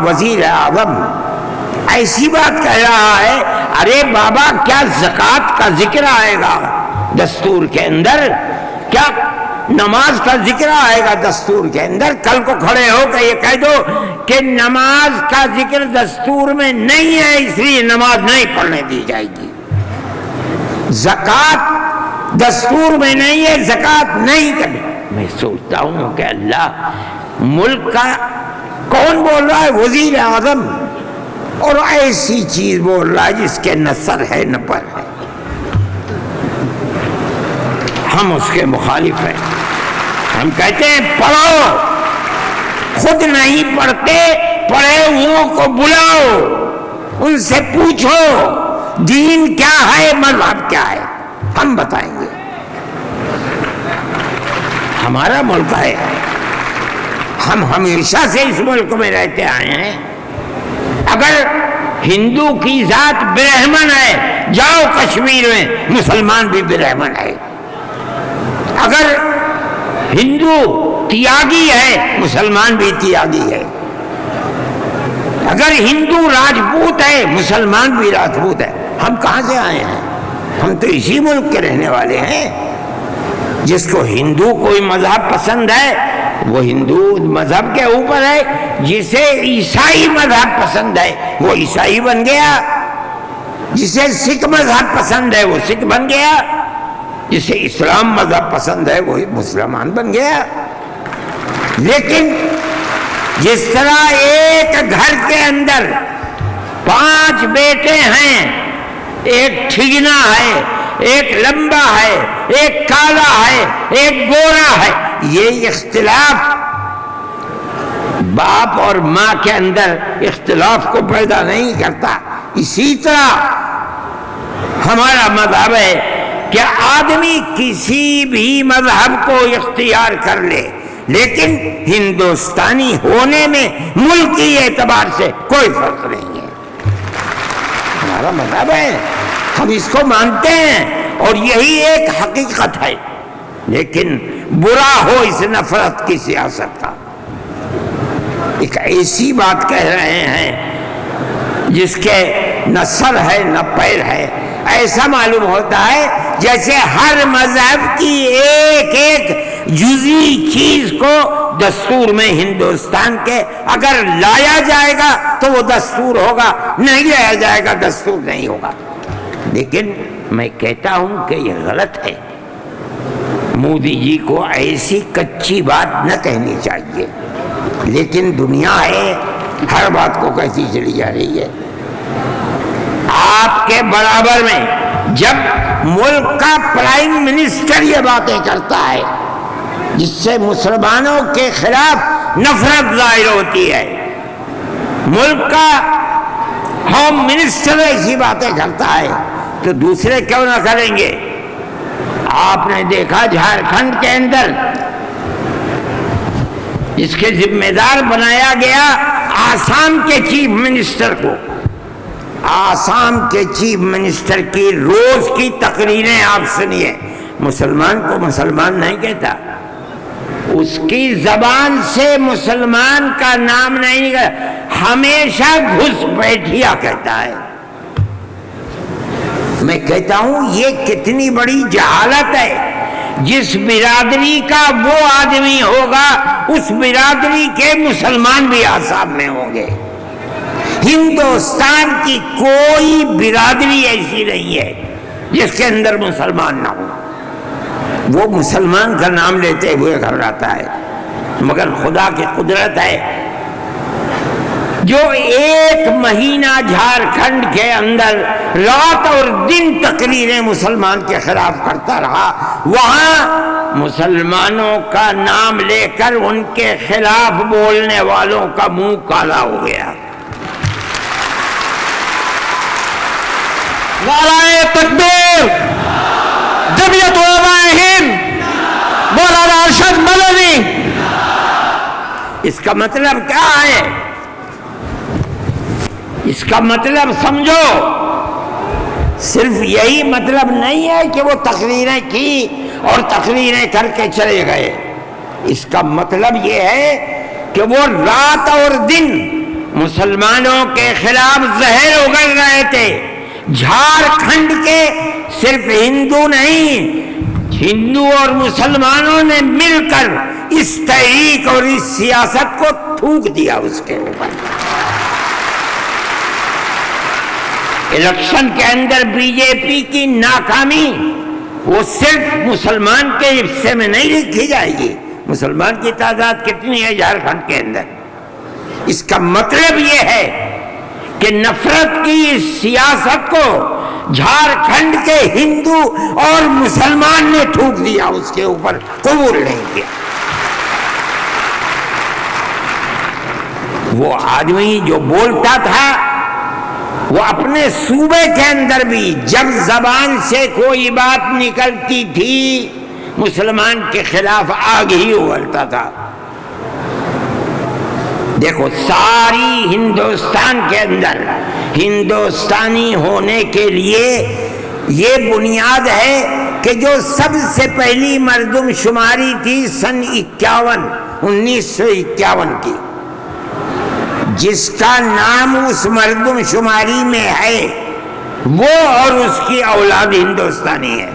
وزیر اعظم ایسی بات کہہ رہا ہے، ارے بابا کیا زکوٰۃ کا ذکر آئے گا دستور کے اندر؟ کیا نماز کا ذکر آئے گا دستور کے اندر؟ کل کو کھڑے ہو کہ یہ کہہ دو کہ نماز کا ذکر دستور میں نہیں ہے اس لیے نماز نہیں پڑھنے دی جائے گی، زکوٰۃ دستور میں نہیں ہے زکوٰۃ نہیں کرنی۔ میں سوچتا ہوں کہ اللہ، ملک کا کون بول رہا ہے؟ وزیر اعظم، اور ایسی چیز بول رہا ہے جس کے نہ سر ہے نہ پر ہے۔ ہم اس کے مخالف ہیں، ہم کہتے ہیں پڑھو، خود نہیں پڑھتے، پڑھے ہوں کو بلاؤ، ان سے پوچھو دین کیا ہے، مذہب کیا ہے، ہم بتائیں گے۔ ہمارا ملک ہے، ہم ہمیشہ سے اس ملک میں رہتے آئے ہیں۔ اگر ہندو کی ذات برہمن ہے، جاؤ کشمیر میں مسلمان بھی برہمن ہے۔ اگر ہندو تیاگی ہے، مسلمان بھی تیاگی ہے۔ اگر ہندو راجپوت ہے، مسلمان بھی راجپوت ہے۔ ہم کہاں سے آئے ہیں؟ ہم تو اسی ملک کے رہنے والے ہیں۔ جس کو ہندو کوئی مذہب پسند ہے وہ ہندو مذہب کے اوپر ہے، جسے عیسائی مذہب پسند ہے وہ عیسائی بن گیا، جسے سکھ مذہب پسند ہے وہ سکھ بن گیا، جسے اسلام مذہب پسند ہے وہ مسلمان بن گیا۔ لیکن جس طرح ایک گھر کے اندر 5 بیٹے ہیں، ایک ٹھگنا ہے، ایک لمبا ہے، ایک کالا ہے، ایک گورا ہے، یہ اختلاف باپ اور ماں کے اندر اختلاف کو پیدا نہیں کرتا۔ اسی طرح ہمارا مذہب ہے کہ آدمی کسی بھی مذہب کو اختیار کر لے، لیکن ہندوستانی ہونے میں ملکی اعتبار سے کوئی فرق نہیں ہے۔ ہمارا مذہب ہے، ہم اس کو مانتے ہیں اور یہی ایک حقیقت ہے۔ لیکن برا ہو اس نفرت کی سیاست کا۔ ایک ایسی بات کہہ رہے ہیں جس کے نہ سر ہے نہ پیر ہے، ایسا معلوم ہوتا ہے جیسے ہر مذہب کی ایک ایک جزئی چیز کو دستور میں ہندوستان کے اگر لایا جائے گا تو وہ دستور ہوگا، نہیں لایا جائے گا دستور نہیں ہوگا۔ لیکن میں کہتا ہوں کہ یہ غلط ہے۔ مودی جی کو ایسی کچی بات نہ کہنی چاہیے، لیکن دنیا ہے، ہر بات کو کہتی چلی جا رہی ہے۔ آپ کے برابر میں جب ملک کا پرائم منسٹر یہ باتیں کرتا ہے جس سے مسلمانوں کے خلاف نفرت ظاہر ہوتی ہے، ملک کا ہوم منسٹر ایسی باتیں کرتا ہے تو دوسرے کیوں نہ کریں گے؟ آپ نے دیکھا جھارکھنڈ کے اندر اس کے ذمہ دار بنایا گیا آسام کے چیف منسٹر کو۔ آسام کے چیف منسٹر کی روز کی تقریریں آپ سنیے، مسلمان کو مسلمان نہیں کہتا، اس کی زبان سے مسلمان کا نام نہیں کہتا، ہمیشہ گھس بیٹھیا کہتا ہے۔ میں کہتا ہوں یہ کتنی بڑی جہالت ہے۔ جس برادری کا وہ آدمی ہوگا اس برادری کے مسلمان بھی آسام میں ہوں گے۔ ہندوستان کی کوئی برادری ایسی نہیں ہے جس کے اندر مسلمان نہ ہو۔ وہ مسلمان کا نام لیتے ہوئے گھبراتا ہے، مگر خدا کی قدرت ہے جو 1 مہینہ جھارکھنڈ کے اندر رات اور دن تقریریں مسلمان کے خلاف کرتا رہا، وہاں مسلمانوں کا نام لے کر ان کے خلاف بولنے والوں کا منہ کالا ہو گیا۔ نعرہ تکبیر، جمعیت علماء ہند، مولانا ارشد مدنی۔ اس کا مطلب کیا ہے؟ اس کا مطلب سمجھو، صرف یہی مطلب نہیں ہے کہ وہ تقریریں کی اور تقریریں کر کے چلے گئے۔ اس کا مطلب یہ ہے کہ وہ رات اور دن مسلمانوں کے خلاف زہر اگل رہے تھے. جھارکھنڈ کے صرف ہندو نہیں، ہندو اور مسلمانوں نے مل کر اس تحریک اور اس سیاست کو تھوک دیا اس کے اوپر. الیکشن کے اندر بی جے پی کی ناکامی وہ صرف مسلمان کے حصے میں نہیں لکھی جائے گی. مسلمان کی تعداد کتنی ہے جھارکھنڈ کے اندر؟ اس کا مطلب یہ ہے کہ نفرت کی اس سیاست کو جھارکھنڈ کے ہندو اور مسلمان نے تھوک دیا، اس کے اوپر قبول نہیں کیا. وہ آدمی جو بولتا تھا وہ اپنے صوبے کے اندر بھی جب زبان سے کوئی بات نکلتی تھی مسلمان کے خلاف آگ ہی اگلتا تھا. دیکھو ساری ہندوستان کے اندر ہندوستانی ہونے کے لیے یہ بنیاد ہے کہ جو سب سے پہلی مردم شماری تھی سن 1951 کی، جس کا نام اس مردم شماری میں ہے وہ اور اس کی اولاد ہندوستانی ہے.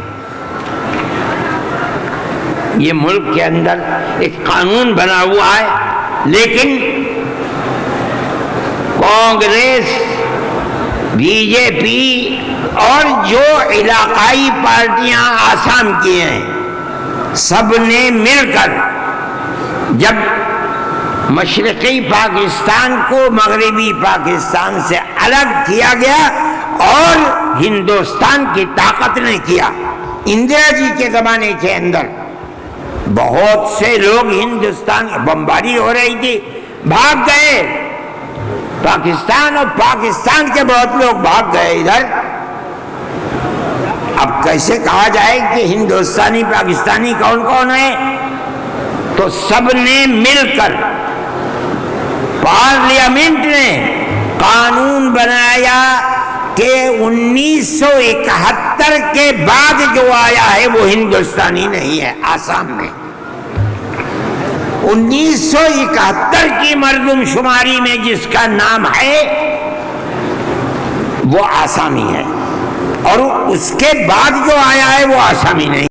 یہ ملک کے اندر ایک قانون بنا ہوا ہے، لیکن کانگریس، بی جے پی اور جو علاقائی پارٹیاں آسام کی ہیں سب نے مل کر جب مشرقی پاکستان کو مغربی پاکستان سے الگ کیا گیا اور ہندوستان کی طاقت نے کیا. اندرا جی کے زمانے کے اندر بہت سے لوگ ہندوستان بمباری ہو رہی تھی بھاگ گئے پاکستان، اور پاکستان کے بہت لوگ بھاگ گئے ادھر. اب کیسے کہا جائے کہ ہندوستانی پاکستانی کون کون ہے؟ تو سب نے مل کر پارلیمنٹ نے قانون بنایا کہ 1971 کے بعد جو آیا ہے وہ ہندوستانی نہیں ہے. آسام میں 1971 کی مردم شماری میں جس کا نام ہے وہ آسامی ہے، اور اس کے بعد جو آیا ہے وہ آسامی نہیں.